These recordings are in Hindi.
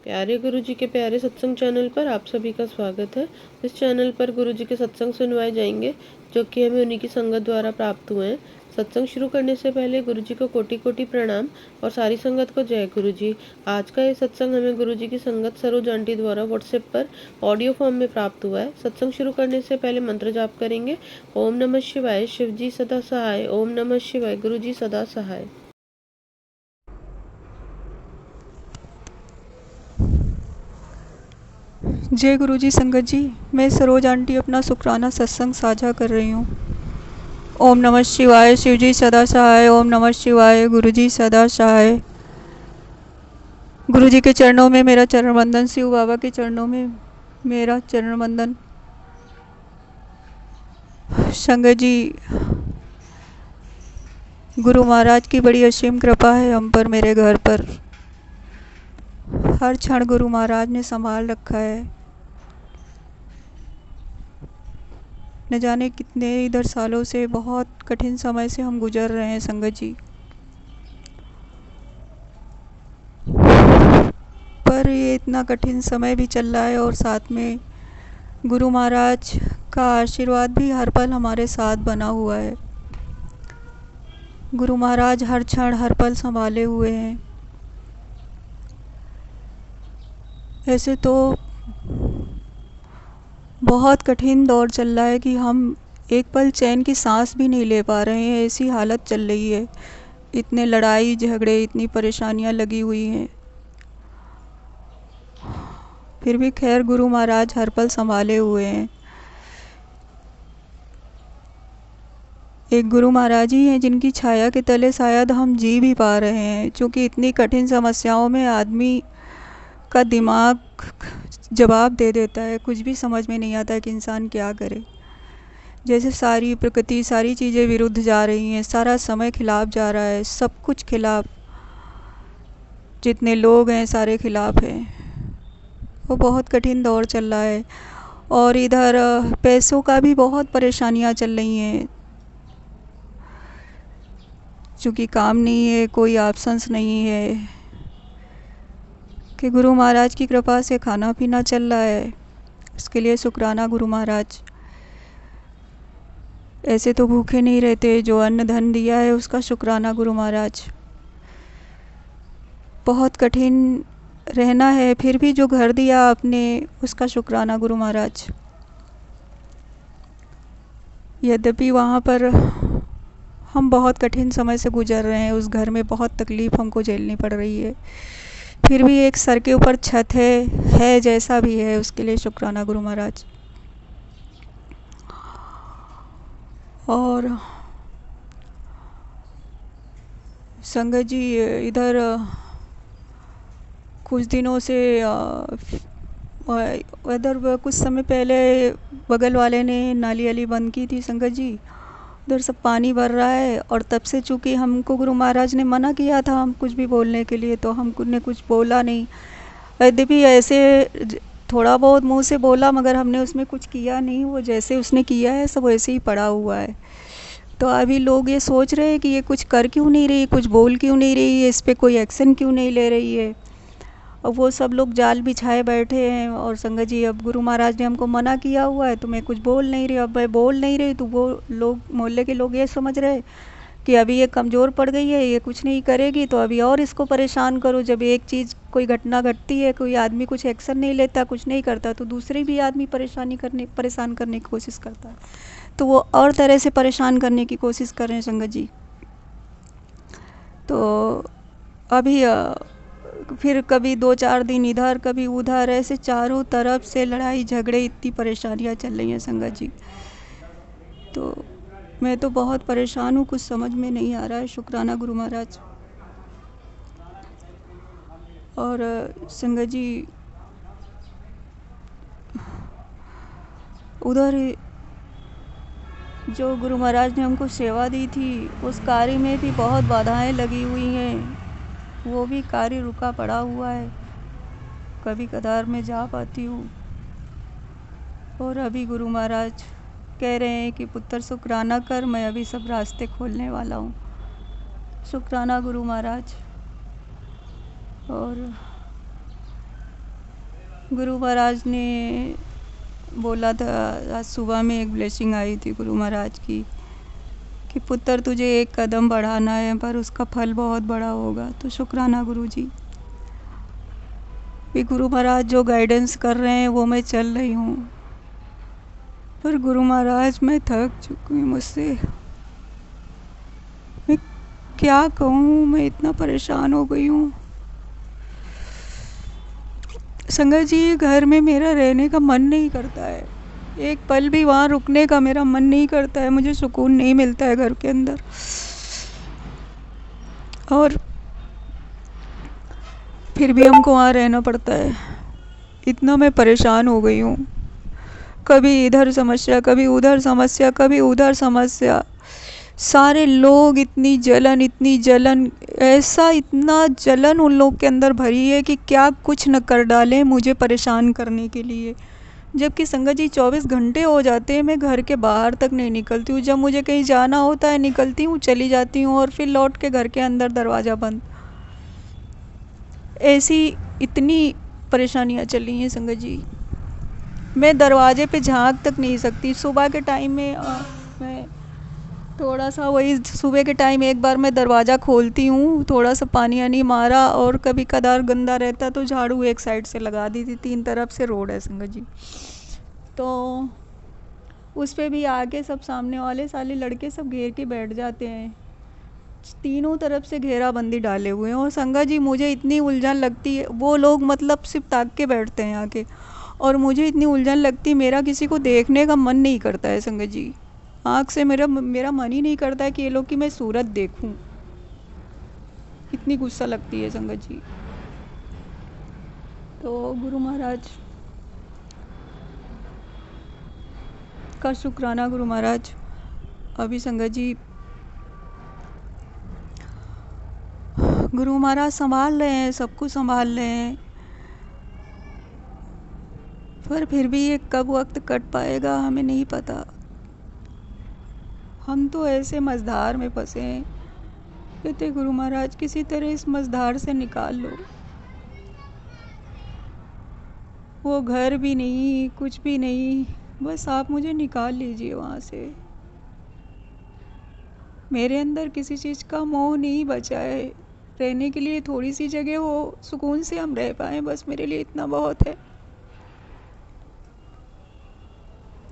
प्यारे गुरु जी के प्यारे सत्संग चैनल पर आप सभी का स्वागत है। इस चैनल पर गुरु जी के सत्संग सुनवाए जाएंगे जो कि हमें उन्हीं की संगत द्वारा प्राप्त हुए हैं। सत्संग शुरू करने से पहले गुरु जी को कोटि कोटि प्रणाम और सारी संगत को जय गुरु जी। आज का ये सत्संग हमें गुरु जी की संगत सरोज आंटी द्वारा व्हाट्सएप पर ऑडियो फॉर्म में प्राप्त हुआ है। सत्संग शुरू करने से पहले मंत्र जाप करेंगे। ओम नमः शिवाय, शिव जी सदा सहाय। ओम नमः शिवाय, गुरु जी सदा सहाय। जय गुरु जी। संगत जी, मैं सरोज आंटी अपना शुक्राना सत्संग साझा कर रही हूँ। ओम नमः शिवाय, शिव जी सदा सहाय। ओम नमः शिवाय, गुरु जी सदा सहाय। गुरु जी के चरणों में मेरा चरण वंदन, शिव बाबा के चरणों में मेरा चरण वंदन। संगत जी, गुरु महाराज की बड़ी असीम कृपा है हम पर, मेरे घर पर। हर क्षण गुरु महाराज ने संभाल रखा है। न जाने कितने इधर सालों से, बहुत कठिन समय से हम गुजर रहे हैं संगत जी, पर ये इतना कठिन समय भी चल रहा है और साथ में गुरु महाराज का आशीर्वाद भी हर पल हमारे साथ बना हुआ है। गुरु महाराज हर क्षण हर पल संभाले हुए हैं। ऐसे तो बहुत कठिन दौर चल रहा है कि हम एक पल चैन की सांस भी नहीं ले पा रहे हैं, ऐसी हालत चल रही है। इतने लड़ाई झगड़े, इतनी परेशानियां लगी हुई हैं, फिर भी खैर गुरु महाराज हर पल संभाले हुए हैं। एक गुरु महाराज ही हैं जिनकी छाया के तले शायद हम जी भी पा रहे हैं, क्योंकि इतनी कठिन समस्याओं में आदमी का दिमाग जवाब दे देता है। कुछ भी समझ में नहीं आता कि इंसान क्या करे। जैसे सारी प्रकृति, सारी चीज़ें विरुद्ध जा रही हैं, सारा समय खिलाफ जा रहा है, सब कुछ खिलाफ। जितने लोग हैं सारे खिलाफ हैं। वो बहुत कठिन दौर चल रहा है। और इधर पैसों का भी बहुत परेशानियां चल रही हैं, चूँकि काम नहीं है, कोई ऑप्शंस नहीं है, कि गुरु महाराज की कृपा से खाना पीना चल रहा है। इसके लिए शुक्राना गुरु महाराज। ऐसे तो भूखे नहीं रहते। जो अन्न धन दिया है उसका शुक्राना गुरु महाराज। बहुत कठिन रहना है, फिर भी जो घर दिया आपने उसका शुक्राना गुरु महाराज। यद्यपि वहाँ पर हम बहुत कठिन समय से गुजर रहे हैं, उस घर में बहुत तकलीफ़ हमको झेलनी पड़ रही है, फिर भी एक सर के ऊपर छत है जैसा भी है, उसके लिए शुक्राना गुरु महाराज। और संगत जी, इधर कुछ दिनों से इधर कुछ समय पहले बगल वाले ने नाली वाली बंद की थी संगत जी। उधर सब पानी भर रहा है, और तब से चूँकि हमको गुरु महाराज ने मना किया था हम कुछ भी बोलने के लिए, तो हमने कुछ बोला नहीं। यद्यपि ऐसे थोड़ा बहुत मुंह से बोला, मगर हमने उसमें कुछ किया नहीं। वो जैसे उसने किया है सब वैसे ही पड़ा हुआ है। तो अभी लोग ये सोच रहे हैं कि ये कुछ कर क्यों नहीं रही, कुछ बोल क्यों नहीं रही है, इस पर कोई एक्शन क्यों नहीं ले रही है। और वो सब लोग जाल बिछाए बैठे हैं। और संगत जी, अब गुरु महाराज ने हमको मना किया हुआ है तो मैं कुछ बोल नहीं रही। अब मैं बोल नहीं रही तो वो लोग, मोहल्ले के लोग ये समझ रहे कि अभी ये कमज़ोर पड़ गई है, ये कुछ नहीं करेगी, तो अभी और इसको परेशान करो। जब एक चीज़, कोई घटना घटती है, कोई आदमी कुछ एक्शन नहीं लेता, कुछ नहीं करता, तो दूसरे भी आदमी परेशान करने की कोशिश करता है। तो वो और तरह से परेशान करने की कोशिश कर रहे हैं संगत जी। तो अभी फिर कभी 2-4 दिन इधर, कभी उधर, ऐसे चारों तरफ से लड़ाई झगड़े, इतनी परेशानियां चल रही हैं संगत जी। तो मैं तो बहुत परेशान हूँ, कुछ समझ में नहीं आ रहा है। शुक्राना गुरु महाराज। और संगत जी, उधर जो गुरु महाराज ने हमको सेवा दी थी, उस कार्य में भी बहुत बाधाएं लगी हुई हैं। वो भी कार्य रुका पड़ा हुआ है। कभी कदार में जा पाती हूँ। और अभी गुरु महाराज कह रहे हैं कि पुत्र शुक्राना कर, मैं अभी सब रास्ते खोलने वाला हूँ। शुक्राना गुरु महाराज। और गुरु महाराज ने बोला था, आज सुबह में एक ब्लेसिंग आई थी गुरु महाराज की कि पुत्र तुझे एक कदम बढ़ाना है पर उसका फल बहुत बड़ा होगा। तो शुक्राना गुरु जी, कि गुरु महाराज जो गाइडेंस कर रहे हैं वो मैं चल रही हूँ। पर गुरु महाराज मैं थक चुकी हूँ, मुझसे मैं क्या कहूँ, मैं इतना परेशान हो गई हूँ। संगत जी, घर में मेरा रहने का मन नहीं करता है, एक पल भी वहाँ रुकने का मेरा मन नहीं करता है, मुझे सुकून नहीं मिलता है घर के अंदर। और फिर भी हमको वहाँ रहना पड़ता है। इतना मैं परेशान हो गई हूँ, कभी इधर समस्या, कभी उधर समस्या, कभी उधर समस्या। सारे लोग इतनी जलन, ऐसा इतना जलन उन लोग के अंदर भरी है कि क्या कुछ न कर डालें मुझे परेशान करने के लिए। जबकि संगत जी 24 घंटे हो जाते हैं, मैं घर के बाहर तक नहीं निकलती हूँ। जब मुझे कहीं जाना होता है निकलती हूँ, चली जाती हूँ और फिर लौट के घर के अंदर दरवाज़ा बंद। ऐसी इतनी परेशानियाँ चल रही हैं संगत जी, मैं दरवाजे पे झांक तक नहीं सकती। सुबह के टाइम में मैं थोड़ा सा, वही सुबह के टाइम एक बार मैं दरवाज़ा खोलती हूँ, थोड़ा सा पानी वानी मारा और कभी कदार गंदा रहता तो झाड़ू एक साइड से लगा दी थी। 3 तरफ से रोड है संगत जी, तो उस पर भी आके सब सामने वाले साले लड़के सब घेर के बैठ जाते हैं। तीनों तरफ से घेराबंदी डाले हुए हैं। और संगत जी मुझे इतनी उलझन लगती है, वो लोग मतलब सिर्फ ताक के बैठते हैं आके, और मुझे इतनी उलझन लगती है, मेरा किसी को देखने का मन नहीं करता है संगत जी। आँख से मेरा मन ही नहीं करता है कि ये लोग की मैं सूरत देखूं। इतनी गुस्सा लगती है संगत जी। तो गुरु महाराज का शुक्राना गुरु महाराज। अभी संगत जी गुरु महाराज संभाल रहे हैं, सब कुछ संभाल रहे हैं, पर फिर भी ये कब वक्त कट पाएगा हमें नहीं पता। हम तो ऐसे मझधार में फंसे हैं, कहते गुरु महाराज किसी तरह इस मझधार से निकाल लो। वो घर भी नहीं, कुछ भी नहीं, बस आप मुझे निकाल लीजिए वहाँ से। मेरे अंदर किसी चीज़ का मोह नहीं बचा है, रहने के लिए थोड़ी सी जगह हो, सुकून से हम रह पाएँ, बस मेरे लिए इतना बहुत है।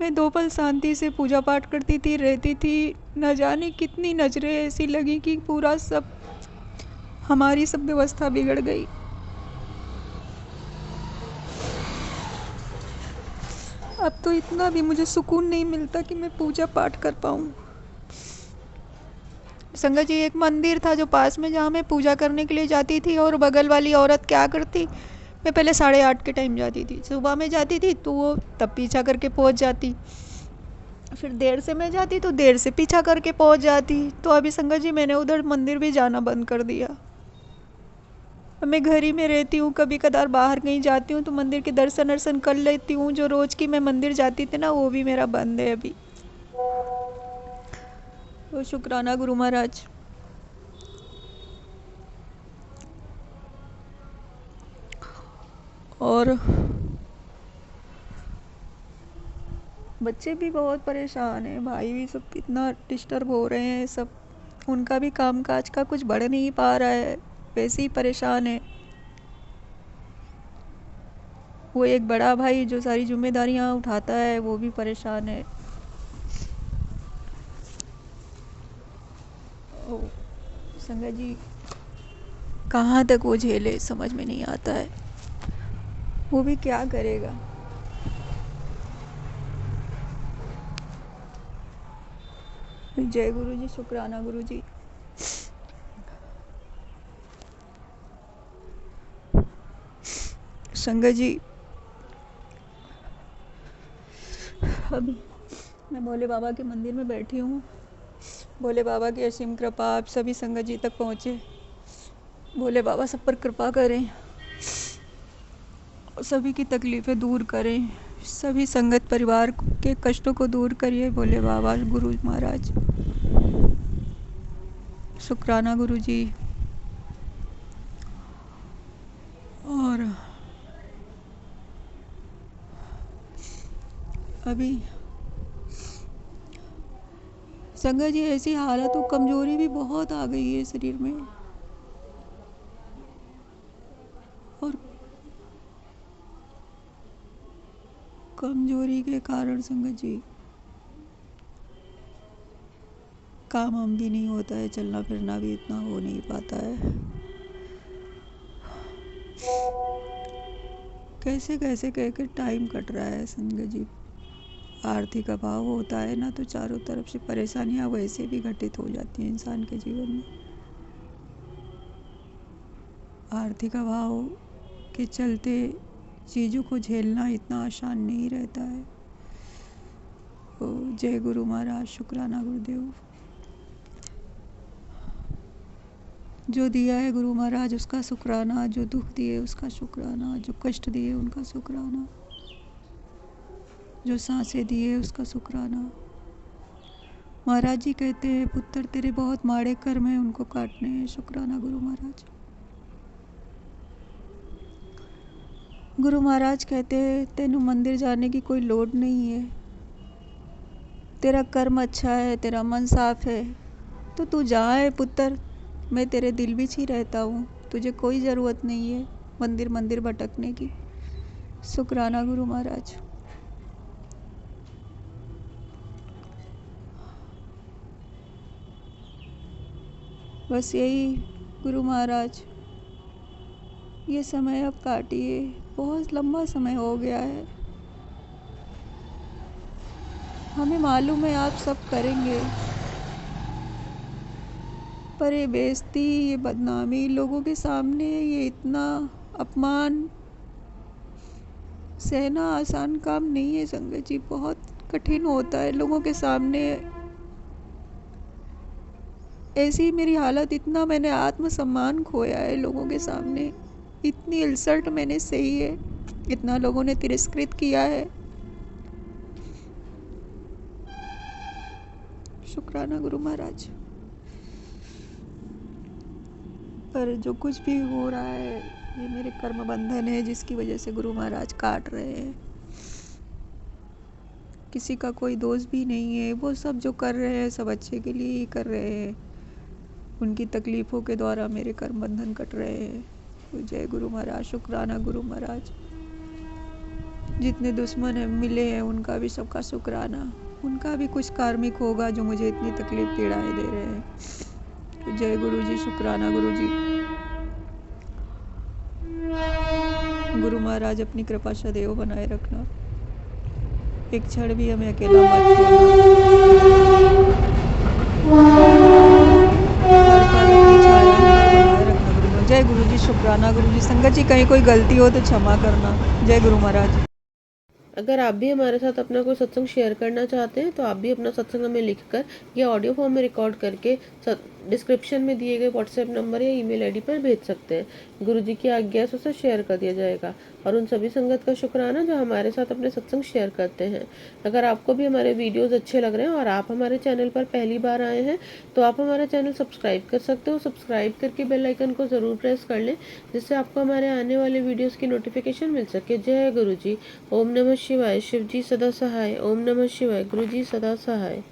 मैं 2 पल शांति से पूजा पाठ करती थी, रहती थी, न जाने कितनी नज़रें ऐसी लगी कि पूरा सब हमारी सब व्यवस्था बिगड़ गई। अब तो इतना भी मुझे सुकून नहीं मिलता कि मैं पूजा पाठ कर पाऊँ। संगत जी, एक मंदिर था जो पास में, जहाँ मैं पूजा करने के लिए जाती थी, और बगल वाली औरत क्या करती, मैं पहले 8:30 के टाइम जाती थी, सुबह में जाती थी तो वो तब पीछा करके पहुँच जाती, फिर देर से मैं जाती तो देर से पीछा करके पहुँच जाती। तो अभी संगत जी मैंने उधर मंदिर भी जाना बंद कर दिया। मैं घर ही में रहती हूँ, कभी कदार बाहर कहीं जाती हूँ तो मंदिर के दर्शन वर्शन कर लेती हूँ। जो रोज़ की मैं मंदिर जाती थी ना, वो भी मेरा बंद है अभी। तो शुक्राना गुरु महाराज। और बच्चे भी बहुत परेशान हैं, भाई भी सब इतना डिस्टर्ब हो रहे हैं, सब उनका भी कामकाज का कुछ बढ़ नहीं पा रहा है, वैसे ही परेशान है। वो एक बड़ा भाई जो सारी जिम्मेदारियां उठाता है, वो भी परेशान है। ओ संगत जी, कहाँ तक वो झेले समझ में नहीं आता है, वो भी क्या करेगा। जय गुरु जी, शुक्राना गुरु जी। संगत जी, अभी मैं भोले बाबा के मंदिर में बैठी हूँ। भोले बाबा की असीम कृपा आप सभी संगत जी तक पहुँचे। भोले बाबा सब पर कृपा करें, सभी की तकलीफ़ें दूर करें, सभी संगत परिवार के कष्टों को दूर करिए भोले बाबा गुरु महाराज। शुक्राना गुरु जी। और अभी संगत जी ऐसी हालत हो, कमजोरी भी बहुत आ गई है शरीर में, और कमजोरी के कारण संगत जी काम हम भी नहीं होता है, चलना फिरना भी इतना हो नहीं पाता है। कैसे कैसे कह के टाइम कट रहा है संगत जी। आर्थिक अभाव होता है ना, तो चारों तरफ से परेशानियां वैसे भी घटित हो जाती हैं इंसान के जीवन में। आर्थिक अभाव के चलते चीज़ों को झेलना इतना आसान नहीं रहता है। तो जय गुरु महाराज, शुक्राना गुरुदेव। जो दिया है गुरु महाराज उसका शुक्राना, जो दुख दिए उसका शुक्राना, जो कष्ट दिए उनका शुक्राना, जो सांसें दिए उसका शुक्राना। महाराज जी कहते हैं पुत्र तेरे बहुत माड़े कर्म हैं, उनको काटने हैं। शुक्राना गुरु महाराज। गुरु महाराज कहते हैं तेनू मंदिर जाने की कोई लोड़ नहीं है, तेरा कर्म अच्छा है, तेरा मन साफ है, तो तू जा है पुत्र, मैं तेरे दिल बीच ही रहता हूँ, तुझे कोई ज़रूरत नहीं है मंदिर मंदिर भटकने की। शुक्राना गुरु महाराज। बस यही गुरु महाराज, ये समय अब काटिए, बहुत लंबा समय हो गया है। हमें मालूम है आप सब करेंगे, पर ये बेइज्जती, ये बदनामी लोगों के सामने, ये इतना अपमान सहना आसान काम नहीं है संगत जी, बहुत कठिन होता है लोगों के सामने। ऐसी मेरी हालत, इतना मैंने आत्मसम्मान खोया है लोगों के सामने, इतनी इंसल्ट मैंने सही है, इतना लोगों ने तिरस्कृत किया है। शुक्राना गुरु महाराज। पर जो कुछ भी हो रहा है ये मेरे कर्म बंधन है, जिसकी वजह से गुरु महाराज काट रहे हैं। किसी का कोई दोष भी नहीं है, वो सब जो कर रहे हैं सब अच्छे के लिए ही कर रहे हैं, उनकी तकलीफ़ों के द्वारा मेरे कर्म बंधन कट रहे हैं। तो जय गुरु महाराज, शुक्राना गुरु महाराज। जितने दुश्मन है मिले हैं उनका भी सबका शुक्राना, उनका भी कुछ कार्मिक होगा जो मुझे इतनी तकलीफ पीड़ाएं दे रहे हैं। तो जय गुरु जी, शुक्राना गुरु जी। गुरु महाराज अपनी कृपा सदैव बनाए रखना, एक क्षण भी हमें अकेला मत छोड़ना। जय गुरु जी, शुक्राना गुरु जी। संगत जी कहीं कोई गलती हो तो क्षमा करना। जय गुरु महाराज। अगर आप भी हमारे साथ अपना कोई सत्संग शेयर करना चाहते हैं तो आप भी अपना सत्संग हमें लिखकर या ऑडियो फॉर्म में रिकॉर्ड करके डिस्क्रिप्शन में दिए गए व्हाट्सएप नंबर या ईमेल आईडी पर भेज सकते हैं। गुरु जी की आज्ञा से उसे शेयर कर दिया जाएगा। और उन सभी संगत का शुक्राना जो हमारे साथ अपने सत्संग शेयर करते हैं। अगर आपको भी हमारे वीडियोस अच्छे लग रहे हैं और आप हमारे चैनल पर पहली बार आए हैं तो आप हमारा चैनल सब्सक्राइब कर सकते हो। सब्सक्राइब करके बेल आइकन को ज़रूर प्रेस कर लें, जिससे आपको हमारे आने वाले वीडियोस की नोटिफिकेशन मिल सके। जय गुरु जी। ओम नमः शिवाय। शिव जी सदा सहाय। ओम नमः शिवाय। गुरु जी सदा सहाय।